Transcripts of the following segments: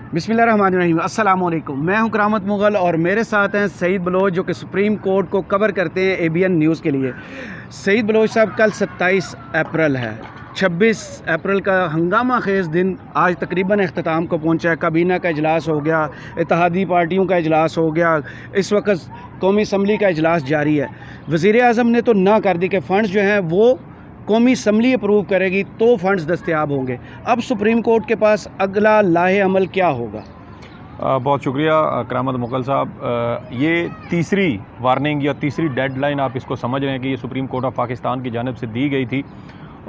बिस्मिल्लाहिर्रहमानिर्रहीम। अस्सलाम वालेकुम। मैं हूं करामत मुग़ल और मेरे साथ हैं सईद बलोच जो कि सुप्रीम कोर्ट को कवर करते हैं ABN न्यूज़ के लिए। सईद बलोच साहब, कल 27 अप्रैल है, 26 अप्रैल का हंगामा खेज़ दिन आज तकरीबन अख्ताम को पहुंचा है। काबीना का इजलास हो गया, इत्तेहादी पार्टियों का इजलास हो गया, इस वक्त कौमी असम्बली का इजलास जारी है। वज़ीर आज़म ने तो ना कर दी कि फ़ंड्स जो हैं वो कौमी असम्बली अप्रूव करेगी तो फ़ंड्स दस्तयाब होंगे। अब सुप्रीम कोर्ट के पास अगला लाहे अमल क्या होगा? बहुत शुक्रिया करामत मुग़ल साहब। ये तीसरी वार्निंग या तीसरी डेडलाइन आप इसको समझ रहे हैं कि ये सुप्रीम कोर्ट ऑफ पाकिस्तान की जानिब से दी गई थी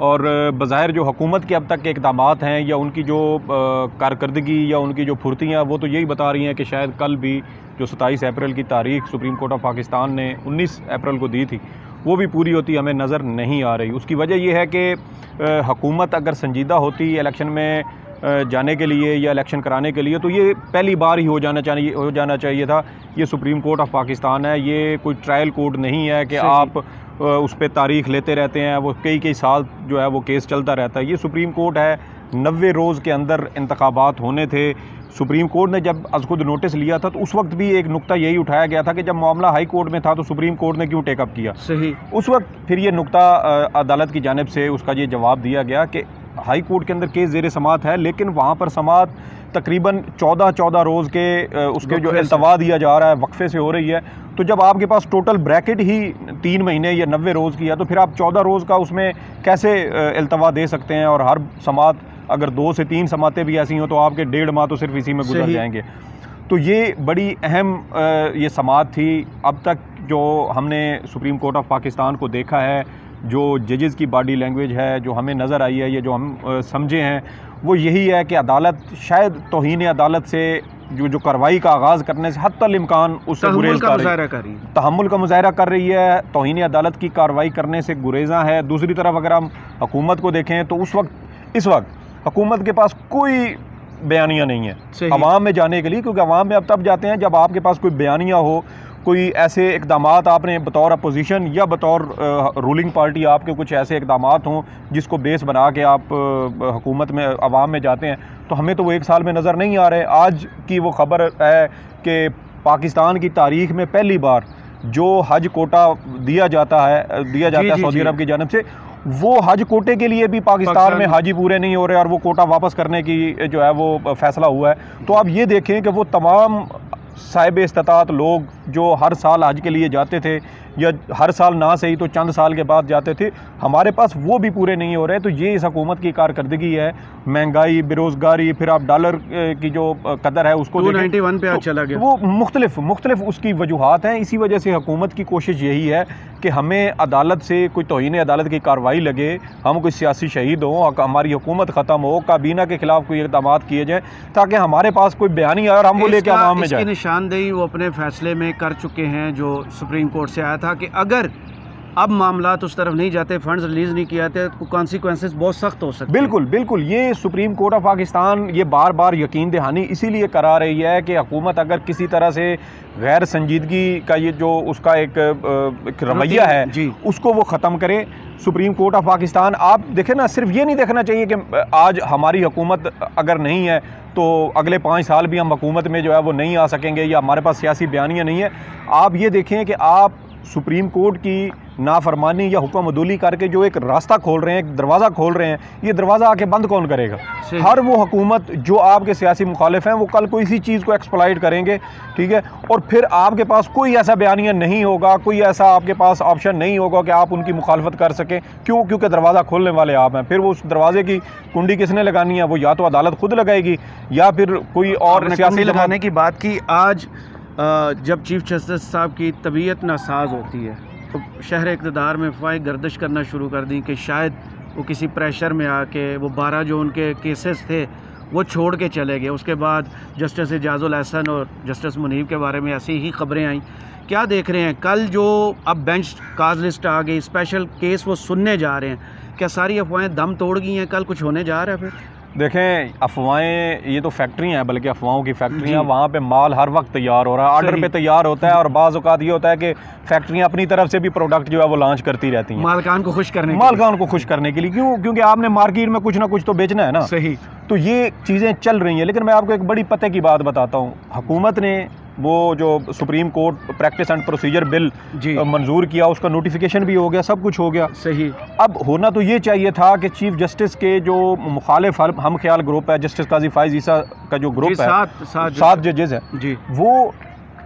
और बज़ाहिर जो हुकूमत के अब तक के इक़दामात हैं या उनकी जो कारकर्दगी या उनकी जो फुर्तियाँ वो तो यही बता रही हैं कि शायद कल भी जो 27 अप्रैल की तारीख सुप्रीम कोर्ट ऑफ पाकिस्तान ने 19 अप्रैल को दी थी वो भी पूरी होती हमें नज़र नहीं आ रही। उसकी वजह यह है कि हुकूमत अगर संजीदा होती इलेक्शन में जाने के लिए या इलेक्शन कराने के लिए तो ये पहली बार ही हो जाना चाहिए था। ये सुप्रीम कोर्ट ऑफ पाकिस्तान है, ये कोई ट्रायल कोर्ट नहीं है कि आप उस पर तारीख़ लेते रहते हैं, वो कई साल जो है वो केस चलता रहता है। ये सुप्रीम कोर्ट है, 90 रोज़ के अंदर इंतखाबात होने थे। सुप्रीम कोर्ट ने जब अज़ खुद नोटिस लिया था तो उस वक्त भी एक नुक्ता यही उठाया गया था कि जब मामला हाई कोर्ट में था तो सुप्रीम कोर्ट ने क्यों टेकअप किया। सही। उस वक्त फिर ये नुक्ता अदालत की जानिब से उसका ये जवाब दिया गया कि हाई कोर्ट के अंदर केस ज़ेर समात है, लेकिन वहाँ पर समात तकरीबन 14 रोज़ के उसके जो अल्तवा दिया जा रहा है वक्फे से हो रही है। तो जब आपके पास टोटल ब्रैकेट ही 3 महीने या 90 रोज़ की है तो फिर आप 14 रोज़ का उसमें कैसे अल्तवा दे सकते हैं? और हर समात अगर 2 से 3 समातें भी ऐसी हों तो आपके 1.5 माह तो सिर्फ इसी में गुजर जाएंगे। तो ये बड़ी अहम ये समात थी। अब तक जो हमने सुप्रीम कोर्ट ऑफ पाकिस्तान को देखा है, जो जजेस की बॉडी लैंग्वेज है, जो हमें नज़र आई है, ये जो हम समझे हैं वो यही है कि अदालत शायद तौहीन अदालत से जो कार्रवाई का आगाज़ करने से हत्तल इम्कान उससे गुरेज़ कर रही है, तहम्मुल का मुज़ाहरा कर रही है, तौहीन अदालत की कार्रवाई करने से गुरेज़ा है। दूसरी तरफ अगर हम हुकूमत को देखें तो इस वक्त हुकूमत के पास कोई बयानिया नहीं है अवाम में जाने के लिए, क्योंकि अवाम में अब तब जाते हैं जब आपके पास कोई बयानिया हो, कोई ऐसे इक़दामात आपने बतौर अपोजिशन या बतौर रूलिंग पार्टी आपके कुछ ऐसे इक़दामात हों जिसको बेस बना के आप हुकूमत में अवाम में जाते हैं। तो हमें तो वो 1 साल में नज़र नहीं आ रहे। आज की वो ख़बर है कि पाकिस्तान की तारीख़ में पहली बार जो हज कोटा दिया जाता है सऊदी अरब की जानिब से, वो हज कोटे के लिए भी पाकिस्तान में हाजी पूरे नहीं हो रहे और वो कोटा वापस करने की जो है वो फ़ैसला हुआ है। तो आप ये देखें कि वो तमाम साहिब इस्तात लोग जो हर साल हज के लिए जाते थे या हर साल ना सही तो चंद साल के बाद जाते थे, हमारे पास वो भी पूरे नहीं हो रहे। तो ये इस हुकूमत की कारकर्दगी है। महंगाई, बेरोज़गारी, फिर आप डॉलर की जो कदर है उसको 291 पे आज चला गया। वो मुख्तलिफ उसकी वजूहात हैं। इसी वजह से हुकूमत की कोशिश यही है कि हमें अदालत से कोई तौहीन अदालत की कार्रवाई लगे, हम कोई सियासी शहीद हों, हमारी हुकूमत ख़त्म हो, काबीना के ख़िलाफ़ कोई इक़दामात किए जाएँ ताकि हमारे पास कोई बयान आए और हम वो लेके आवाम में जाए। इसकी निशानदेही वो अपने फ़ैसले में कर चुके हैं जो सुप्रीम कोर्ट से आया था कि अगर अब मामलात उस तरफ नहीं जाते, फंड्स रिलीज़ नहीं किए जाते तो कॉन्सिक्वेंसेस बहुत सख्त हो सकते हैं। बिल्कुल ये सुप्रीम कोर्ट ऑफ पाकिस्तान ये बार बार यकीन दहानी इसीलिए करा रही है कि हुकूमत अगर किसी तरह से गैर संजीदगी का ये जो उसका एक रवैया है उसको वो ख़त्म करे। सुप्रीम कोर्ट ऑफ पाकिस्तान, आप देखें ना, सिर्फ ये नहीं देखना चाहिए कि आज हमारी हुकूमत अगर नहीं है तो अगले 5 साल भी हम हुकूमत में जो है वो नहीं आ सकेंगे या हमारे पास सियासी बयानियाँ नहीं है। आप ये देखें कि आप सुप्रीम कोर्ट की नाफरमानी या हुक्म अदूली करके जो एक रास्ता खोल रहे हैं, एक दरवाज़ा खोल रहे हैं, ये दरवाज़ा आके बंद कौन करेगा? हर वो हुकूमत जो आपके सियासी मुखालिफ हैं वो कल को इसी चीज़ को एक्सप्लॉइट करेंगे, ठीक है? और फिर आपके पास कोई ऐसा बयानिया नहीं होगा, कोई ऐसा आपके पास ऑप्शन नहीं होगा कि आप उनकी मुखालफत कर सकें। क्यों? क्योंकि दरवाज़ा खोलने वाले आप हैं। फिर वो उस दरवाजे की कुंडी किसने लगानी है? वो या तो अदालत खुद लगाएगी या फिर कोई और सियासी लगाने की बात की। आज जब चीफ जस्टिस साहब की तबीयत नासाज होती है तो शहर इक़्तिदार में फ़ाई गर्दिश करना शुरू कर दी कि शायद वो किसी प्रेशर में आके वो 12 जो उनके केसेस थे वो छोड़ के चले गए। उसके बाद जस्टिस एजाज़ुल हसन और जस्टिस मुनीब के बारे में ऐसी ही ख़बरें आईं। क्या देख रहे हैं? कल जो अब बेंच काज लिस्ट आ गई, स्पेशल केस वो सुनने जा रहे हैं, क्या सारी अफवाहें दम तोड़ गई हैं? कल कुछ होने जा रहा है? फिर देखें, अफवाहें ये तो फैक्ट्री हैं, बल्कि अफवाहों की फैक्ट्रियाँ। जी। वहाँ पे माल हर वक्त तैयार हो रहा है, ऑर्डर सही। पे तैयार होता है, और बाज़ औक़ात ये होता है कि फैक्ट्रियाँ अपनी तरफ से भी प्रोडक्ट जो है वो लॉन्च करती रहती हैं मालकान को खुश करने के मालकान को खुश करने के लिए। क्यों? क्योंकि आपने मार्केट में कुछ ना कुछ तो बेचना है ना। सही। तो ये चीज़ें चल रही हैं। लेकिन मैं आपको एक बड़ी पते की बात बताता हूँ। हुकूमत ने वो जो Supreme Court practice and procedure bill जी। मंजूर किया, उसका नोटिफिकेशन भी हो गया, सब कुछ हो गया। सही। अब होना तो ये चाहिए था कि चीफ जस्टिस के जो मुखालिफ हम ख्याल ग्रुप है, जस्टिस काजी फाइज ईसा का जो ग्रुप है, सात जजेस हैं जी, वो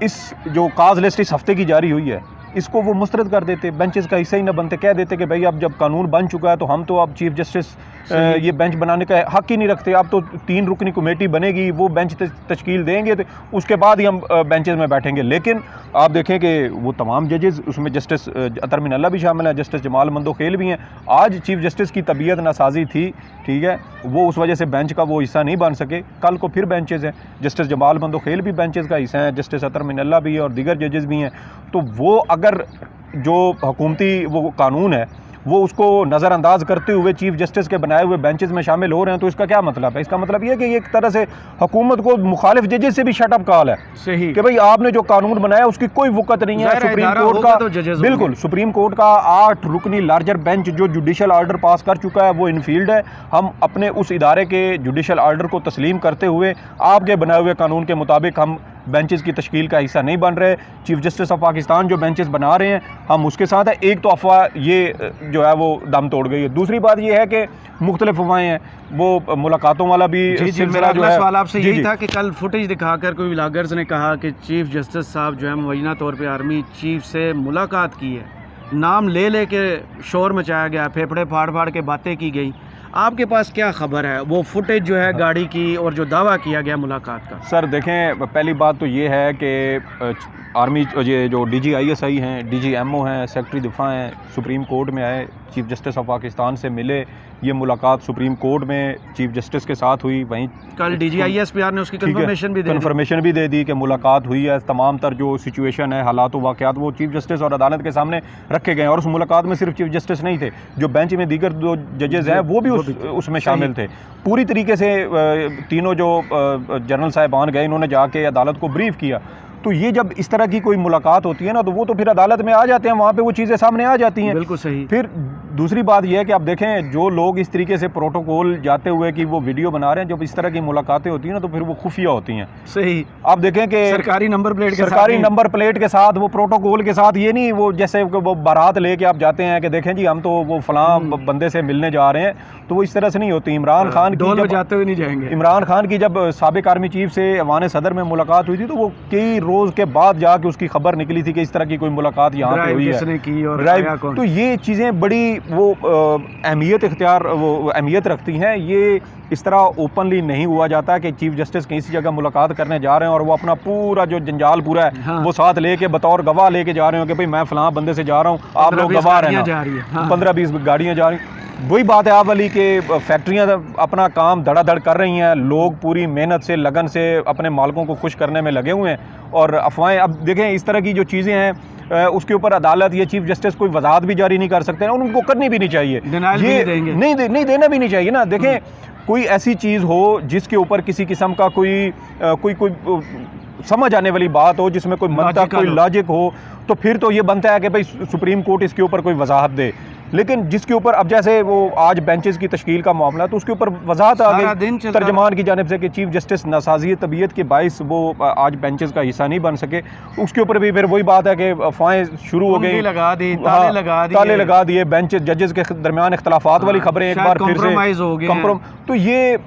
इस जो काज लिस्ट इस हफ्ते की जारी हुई है, इसको वो मुस्तरद कर देते, बेंचेस का हिस्सा ही न बनते, कह देते कि भाई अब जब कानून बन चुका है तो हम तो अब चीफ जस्टिस ये बेंच बनाने का हक ही नहीं रखते। अब तो 3 रुकनी कमेटी बनेगी, वो बेंच तश्कील देंगे, तो उसके बाद ही हम बेंचेस में बैठेंगे। लेकिन आप देखें कि वो तमाम जजेस, उसमें जस्टिस अतर मिनल्ला भी शामिल है, जस्टिस जमाल मंदोखेल भी हैं। आज चीफ जस्टिस की तबीयत नासाजी थी, ठीक है, वो उस वजह से बेंच का वो हिस्सा नहीं बन सके। कल को फिर बेंचेस हैं, जस्टिस जमाल मंदोखेल भी बेंचेस का हिस्सा हैं, जस्टिस अतर मिनल्ला भी है और दीगर जजेस भी हैं। तो वो अगर जो हुकूमती वो कानून है वो उसको नज़रअंदाज करते हुए चीफ जस्टिस के बनाए हुए बेंचेस में शामिल हो रहे हैं, तो इसका क्या मतलब है? इसका मतलब ये है कि ये एक तरह से हुकूमत को मुखालिफ जजेस से भी शटअप कॉल है। सही। कि भाई आपने जो कानून बनाया उसकी कोई वक़्त नहीं है। सुप्रीम कोर्ट का तो बिल्कुल, सुप्रीम कोर्ट का 8 रुकनी लार्जर बेंच जो जुडिशल ऑर्डर पास कर चुका है वो इनफील्ड है। हम अपने उस इदारे के जुडिशल ऑर्डर को तस्लीम करते हुए आपके बनाए हुए कानून के मुताबिक हम बेंचेस की तश्कील का हिस्सा नहीं बन रहे। चीफ जस्टिस ऑफ पाकिस्तान जो बेंचेस बना रहे हैं हम उसके साथ है। एक तो अफवाह ये जो है वो दम तोड़ गई है। दूसरी बात ये है कि मुख्तलिफ अफवाहें हैं, वो मुलाकातों वाला भी मेरा अगला सवाल आपसे यही था कि कल फुटेज दिखाकर कोई व्लॉगर्स ने कहा कि चीफ जस्टिस साहब जो है मुबैना तौर पे आर्मी चीफ से मुलाकात की है, नाम ले ले के शोर मचाया गया, फेफड़े फाड़ फाड़ के बातें की गई। आपके पास क्या खबर है वो फुटेज जो है गाड़ी की और जो दावा किया गया मुलाकात का? सर देखें, पहली बात तो ये है कि आर्मी ये जो DGISI हैं, DGMO हैं, सेक्रेटरी दिफा हैं, सुप्रीम कोर्ट में आए, चीफ जस्टिस ऑफ पाकिस्तान से मिले। ये मुलाकात सुप्रीम कोर्ट में चीफ जस्टिस के साथ हुई। वहीं कल DGISPR ने उसकी कंफर्मेशन भी दे दी कि मुलाकात हुई है। तमाम तर जो सिचुएशन है, हालात वाक़यात, वो चीफ जस्टिस और अदालत के सामने रखे गए। और उस मुलाकात में सिर्फ चीफ जस्टिस नहीं थे, जो बेंच में दीगर 2 जजेस हैं वो भी उसमें शामिल थे। पूरी तरीके से तीनों जो जनरल साहिबान गए, इन्होंने जाके अदालत को ब्रीफ किया। तो ये जब इस तरह की कोई मुलाकात होती है ना, तो वो तो फिर अदालत में आ जाते हैं, वहाँ पे वो चीज़ें सामने आ जाती हैं। बिल्कुल सही। फिर दूसरी बात यह है कि आप देखें, जो लोग इस तरीके से प्रोटोकॉल जाते हुए कि वो वीडियो बना रहे हैं, जब इस तरह की मुलाकातें होती हैं ना, तो फिर वो खुफिया होती हैं। सही। आप देखें कि सरकारी नंबर प्लेट के साथ, वो प्रोटोकॉल के साथ, ये नहीं वो जैसे वो बारात लेके आप जाते हैं कि देखें जी हम तो वो फलां बंदे से मिलने जा रहे हैं, तो वो इस तरह से नहीं होती। इमरान खान की जाते हुए नहीं जाएंगे। इमरान खान की जब साबिक आर्मी चीफ से ऐवान सदर में मुलाकात हुई थी, तो वो कई रोज़ के बाद कि उसकी खबर निकली थी कि इस तरह की कोई मुलाकात यहाँ पे हुई है, की और तो ये चीज़ें बड़ी वो अहमियत रखती हैं। ये इस तरह ओपनली नहीं हुआ जाता कि चीफ जस्टिस किसी जगह मुलाकात करने जा रहे हैं और वो अपना पूरा जो जंजाल पूरा है हाँ। वो साथ लेके बतौर गवाह लेके जा रहे हो कि भाई मैं फलां बंदे से जा रहा हूँ, आप लोग गवाह रहना। 15-20 गाड़ियाँ जा रही। वही बात है आप वाली कि फैक्ट्रियाँ अपना काम धड़ाधड़ कर रही हैं, लोग पूरी मेहनत से, लगन से अपने मालिकों को खुश करने में लगे हुए हैं। और अफवाहें, अब देखें इस तरह की जो चीज़ें हैं उसके ऊपर अदालत या चीफ जस्टिस कोई वजाहत भी जारी नहीं कर सकते हैं, उनको करनी भी नहीं चाहिए। ये नहीं देना भी नहीं चाहिए ना। देखें कोई ऐसी चीज़ हो जिसके ऊपर किसी किस्म का कोई समझ आने वाली बात हो, जिसमें कोई मंतक, कोई लॉजिक हो, तो फिर तो ये बनता है कि भाई सुप्रीम कोर्ट इसके ऊपर कोई वजाहत दे। लेकिन जिसके ऊपर अब जैसे वो आज बेंचेस की तश्कील का मामला, तो उसके ऊपर वजाहत आ गई तर्जमान की जानिब से कि चीफ जस्टिस नासाजी तबीयत के बाइस वो आज बेंचेस का हिस्सा नहीं बन सके। उसके ऊपर भी फिर वही बात है कि अफवाहें शुरू हो गई, ताले लगा दिए, बेंच जजेस के दरमियान इख्तलाफात वाली खबरें एक बार फिर से तो ये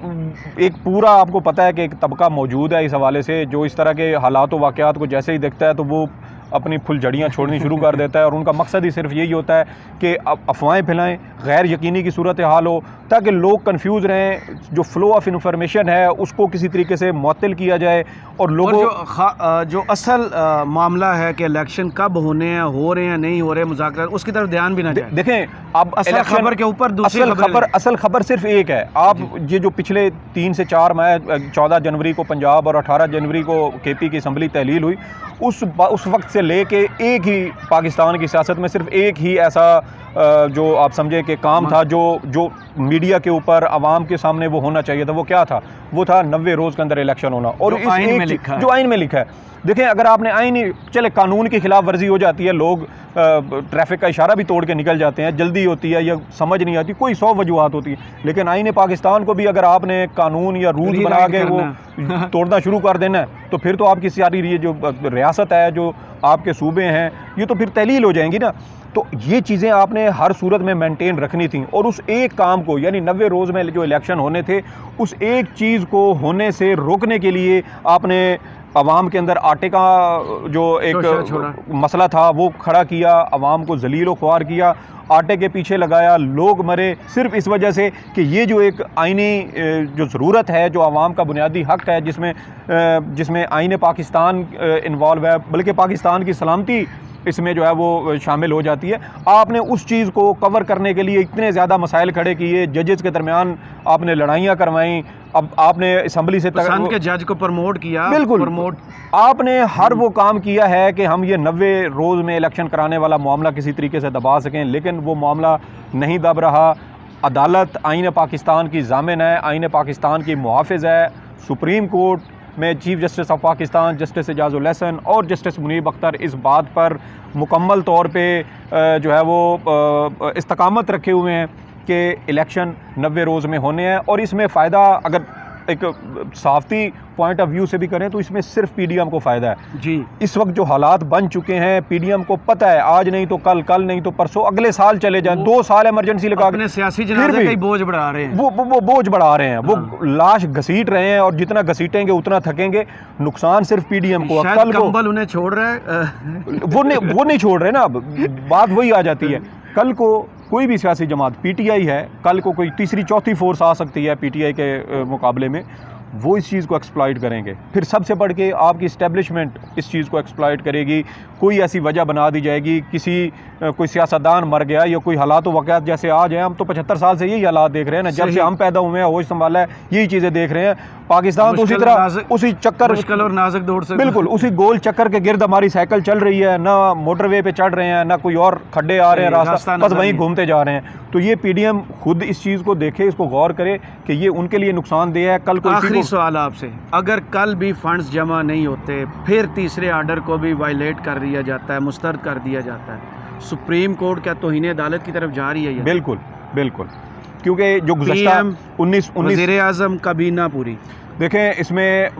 एक पूरा आपको पता है कि एक तबका मौजूद है इस हवाले से, जो इस तरह के हालात व वाक़यात को जैसे ही देखता है तो वो अपनी फुलझड़ियाँ छोड़नी शुरू कर देता है। और उनका मकसद ही सिर्फ यही होता है कि अफवाहें फैलाएं, गैर यकीनी की सूरत हाल हो, ताकि लोग कंफ्यूज रहें, जो फ़्लो ऑफ इंफॉर्मेशन है उसको किसी तरीके से मुअत्तल किया जाए और लोगों जो असल मामला है कि इलेक्शन कब होने हैं, हो रहे हैं, नहीं हो रहे मुज़ाकरात, उसकी तरफ ध्यान भी ना जाए। देखें अब असल खबर के ऊपर असल खबर सिर्फ एक है। आप ये जो पिछले 3 से 4 माह 14 जनवरी को पंजाब और 18 जनवरी को KP की असम्बली तहलील हुई, उस वक्त से लेके एक ही पाकिस्तान की सियासत में सिर्फ एक ही ऐसा जो आप समझे कि काम था जो मीडिया के ऊपर आवाम के सामने वो होना चाहिए था, वो क्या था? वो था 90 रोज़ के अंदर इलेक्शन होना। और जो आइन में लिखा है, जो आइन में लिखा है। देखें, अगर आपने आइन, चले कानून की खिलाफ वर्जी हो जाती है, लोग ट्रैफिक का इशारा भी तोड़ के निकल जाते हैं, जल्दी होती है या समझ नहीं आती, कोई 100 वजूहात होती है, लेकिन आइन पाकिस्तान को भी अगर आपने कानून या रूल बना के वो तोड़ना शुरू कर देना है, तो फिर तो आपकी सारी ये जो रियासत है, जो आपके सूबे हैं, ये तो फिर तहलील हो जाएंगी ना। तो ये चीज़ें आपने हर सूरत में मेंटेन रखनी थी, और उस एक काम को, यानी 90 रोज़ में जो इलेक्शन होने थे, उस एक चीज़ को होने से रोकने के लिए आपने अवाम के अंदर आटे का जो एक मसला था वो खड़ा किया, अवाम को जलील व ख्वार किया, आटे के पीछे लगाया, लोग मरे सिर्फ इस वजह से कि ये जो एक आईनी जो ज़रूरत है, जो अवाम का बुनियादी हक़ है, जिसमें आईन पाकिस्तान इन्वॉल्व है, बल्कि पाकिस्तान की सलामती इसमें जो है वो शामिल हो जाती है। आपने उस चीज़ को कवर करने के लिए इतने ज़्यादा मसाइल खड़े किए, जजेस के दरमियान आपने लड़ाइयाँ करवाईं, अब आपने असम्बली से पसंद के जज को प्रमोट किया, बिल्कुल आपने हर वो काम किया है कि हम ये 90 रोज़ में इलेक्शन कराने वाला मामला किसी तरीके से दबा सकें, लेकिन वो मामला नहीं दब रहा। अदालत आईन पाकिस्तान की ज़ामिन है, आईन पाकिस्तान की मुहाफ़िज़ है। सुप्रीम कोर्ट में chief justice of Pakistan justice Ijazul Hassan और जस्टिस मुनीब अख्तर इस बात पर मुकम्मल तौर पे जो है वो इस्तकामत रखे हुए हैं कि इलेक्शन 90 रोज़ में होने हैं। और इसमें फ़ायदा अगर एक साफ़ी पॉइंट ऑफ व्यू से भी करें तो इसमें सिर्फ पीडीएम को फ़ायदा है जी। इस वक्त जो हालात बन चुके हैं, पीडीएम को पता है आज नहीं तो कल, कल नहीं तो परसों, अगले साल चले जाएं, 2 साल इमरजेंसी लगा अपने सियासी जनाजे का ही बोझ बढ़ा रहे हैं, वो बोझ बढ़ा रहे हैं, वो लाश घसीट रहे हैं, और जितना घसीटेंगे उतना थकेंगे। नुकसान सिर्फ पीडीएम को, कल कंबल उन्हें छोड़ रहा है वो नहीं छोड़ रहे ना। बात वही आ जाती है, कल को कोई भी सियासी जमात, पीटीआई है, कल को कोई तीसरी चौथी फोर्स आ सकती है पीटीआई के मुकाबले में, वो इस चीज़ को एक्सप्लॉइट करेंगे। फिर सबसे बढ़ के आपकी इस्टेब्लिशमेंट इस चीज़ को एक्सप्लॉइट करेगी। कोई ऐसी वजह बना दी जाएगी, कोई सियासतदान मर गया या कोई हालात वाक़यात जैसे आज हैं, हम तो 75 साल से यही हालात देख रहे हैं ना, जब से हम पैदा हुए हैं, होश संभाला है, यही चीज़ें देख रहे हैं। पाकिस्तान तो उसी तरह उसी चक्कर, मुश्किल और नाजुक दौर से, बिल्कुल उसी गोल चक्कर के गिर्द हमारी साइकिल चल रही है, ना मोटरवे पे चढ़ रहे हैं, ना कोई और खड्डे आ रहे हैं, रास्ता बस वहीं घूमते जा रहे हैं। तो ये पीडीएम खुद इस चीज़ को देखे, इसको गौर करे कि ये उनके लिए नुकसानदेह है। कल को आखिरी सवाल आपसे, अगर कल भी फंड्स जमा नहीं होते, फिर तीसरे आर्डर को भी वायलेट कर दिया जाता है, मुस्तरद कर दिया जाता है, सुप्रीम कोर्ट क्या तौहीन अदालत की तरफ जा रही है? बिल्कुल बिल्कुल, क्योंकि जो गुज़श्ता 19 वज़ीर-ए-आज़म काबीना पूरी, देखें इसमें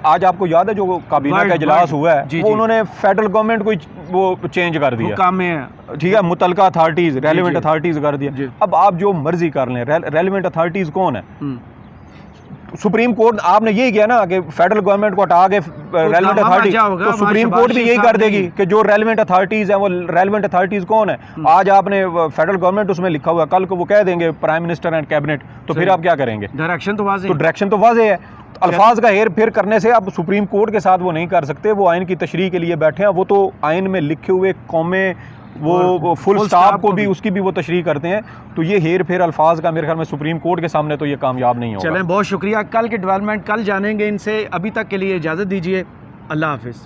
आज आपको याद है जो काबीना का इजलास हुआ है, वो उन्होंने फेडरल गवर्नमेंट को वो चेंज कर दिया, काम में है, ठीक है, मुतलका अथॉरिटीज़, रेलिवेंट अथॉरिटीज़ कर दिया। अब आप जो मर्जी कर लें, रेलिवेंट अथॉरिटीज़ कौन है? सुप्रीम कोर्ट, आपने यही किया ना कि फेडरल गवर्नमेंट को हटा के रेलिवेंट अथॉरिटी, तो सुप्रीम कोर्ट भी यही कर देगी कि जो रेलिवेंट अथॉरिटीज़ हैं वो रेलिवेंट अथॉरिटीज़ कौन है। आज आपने फेडरल गवर्नमेंट उसमें लिखा हुआ है, कल को वो कह देंगे प्राइम मिनिस्टर एंड कैबिनेट, तो फिर आप क्या करेंगे? डायरेक्शन तो वाज़ेह, तो डायरेक्शन तो वाज़ेह है। अल्फाज का हेर फेर करने से आप सुप्रीम कोर्ट के साथ वो नहीं कर सकते, वो आइन की तशरीह के लिए बैठे हैं, वो तो आइन में लिखे हुए कौमें वो फुल स्टॉप को भी उसकी भी वो तशरीह करते हैं। तो ये हेर फेर अल्फाज का मेरे ख्याल में सुप्रीम कोर्ट के सामने तो ये कामयाब नहीं होगा। चलें, बहुत शुक्रिया, कल के डेवलपमेंट कल जानेंगे इनसे। अभी तक के लिए इजाज़त दीजिए, अल्लाह हाफिज़।